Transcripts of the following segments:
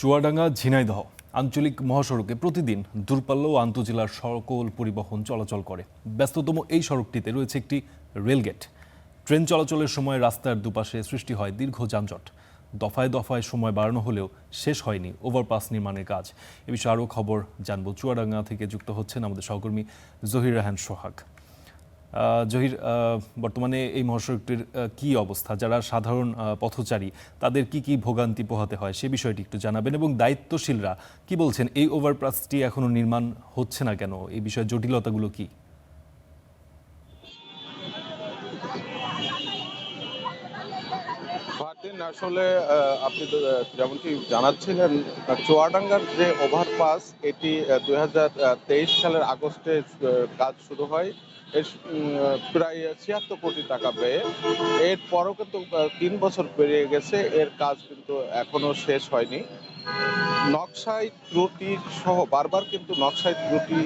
চুয়াডাঙ্গা ঝিনাইদহ আঞ্চলিক মহাসড়কে প্রতিদিন দূরপাল্য ও আন্তজেলার সকল পরিবহন চলাচল করে। ব্যস্ততম এই সড়কটিতে রয়েছে একটি রেলগেট। ট্রেন চলাচলের সময় রাস্তার দুপাশে সৃষ্টি হয় দীর্ঘ যানজট। দফায় দফায় সময় বাড়ানো হলেও শেষ হয়নি ওভারপাস নির্মাণের কাজ। এ বিষয়ে আরও খবর জানব। চুয়াডাঙ্গা থেকে যুক্ত হচ্ছেন আমাদের সহকর্মী জহির রাহান সোহাগ। জহির, বর্তমানে এই মহাসড়কটির কি অবস্থা? যারা সাধারণ পথচারী তাদের কি কি ভোগান্তি পোহাতে হয় সে বিষয়টি একটু জানাবেন, এবং দায়িত্বশীলরা কি বলছেন? এই ওভারপাসটি এখনো নির্মাণ হচ্ছে না কেন? এই বিষয়ে জটিলতাগুলো কি? আসলে আপনি যেমনটি জানাচ্ছিলেন, চুয়াডাঙ্গার যে ওভারপাস এটি 2023 সালের আগস্টে কাজ শুরু হয়। এর প্রায় 76 কোটি টাকা ব্যয়ে। এরপরও কিন্তু 3 বছর পেরিয়ে গেছে, এর কাজ কিন্তু এখনো শেষ হয়নি। নকশায় ত্রুটি সহ বারবার কিন্তু নকশায় ত্রুটি,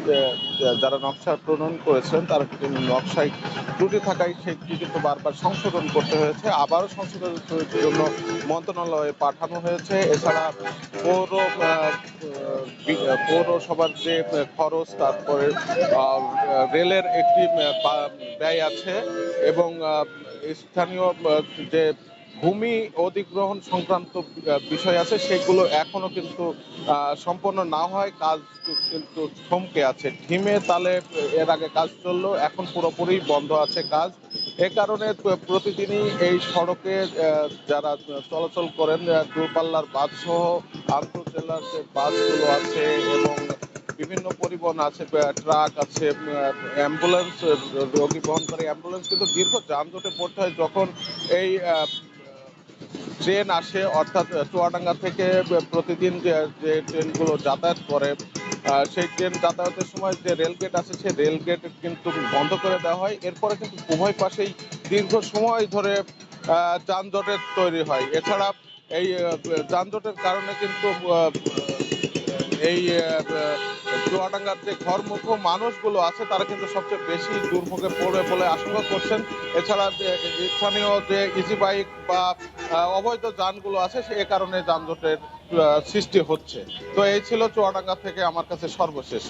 যারা নকশা প্রণয়ন করেছেন তারা কিন্তু নকশায় ত্রুটি থাকায় সেটি কিন্তু বারবার সংশোধন করতে হয়েছে। আবারও সংশোধনের জন্য মন্ত্রণালয়ে পাঠানো হয়েছে। এছাড়া পৌর পৌরসভার যে খরচ, তারপরে রেলের একটি ব্যয় আছে, এবং স্থানীয় যে ভূমি অধিগ্রহণ সংক্রান্ত বিষয় আছে সেগুলো এখনো কিন্তু সম্পন্ন না হয়। কাজ কিন্তু থমকে আছে, ঢিমে তালে এর আগে কাজ চললো, এখন পুরোপুরি বন্ধ আছে কাজ। এ কারণে প্রতিদিনই এই সড়কে যারা চলাচল করেন, দূরপাল্লার বাস সহ আন্তঃজেলার যে বাসগুলো আছে এবং বিভিন্ন পরিবহন আছে, ট্রাক আছে, অ্যাম্বুলেন্স, রোগী বহনকারী অ্যাম্বুলেন্স, কিন্তু দীর্ঘ যানজটে পড়তে হয় যখন এই ট্রেন আসে। অর্থাৎ চুয়াডাঙ্গা থেকে প্রতিদিন যে ট্রেনগুলো যাতায়াত করে, সেই ট্রেন যাতায়াতের সময় যে রেলগেট আছে সেই রেলগেট কিন্তু বন্ধ করে দেওয়া হয়। এরপরে কিন্তু উভয় পাশেই দীর্ঘ সময় ধরে যানজটের তৈরি হয়। এছাড়া এই যানজটের কারণে কিন্তু এই চুয়াডাঙ্গার যে ঘরমুখো মানুষগুলো আছে তারা কিন্তু সবচেয়ে বেশি দুর্ভোগে পড়বে বলে আশঙ্কা করছেন। এছাড়া যে স্থানীয় যে ইজি বাইক বা অবৈধ যানগুলো আছে সে কারণে যানজটের সৃষ্টি হচ্ছে। তো এই ছিল চুয়াডাঙ্গা থেকে আমার কাছে সর্বশেষ।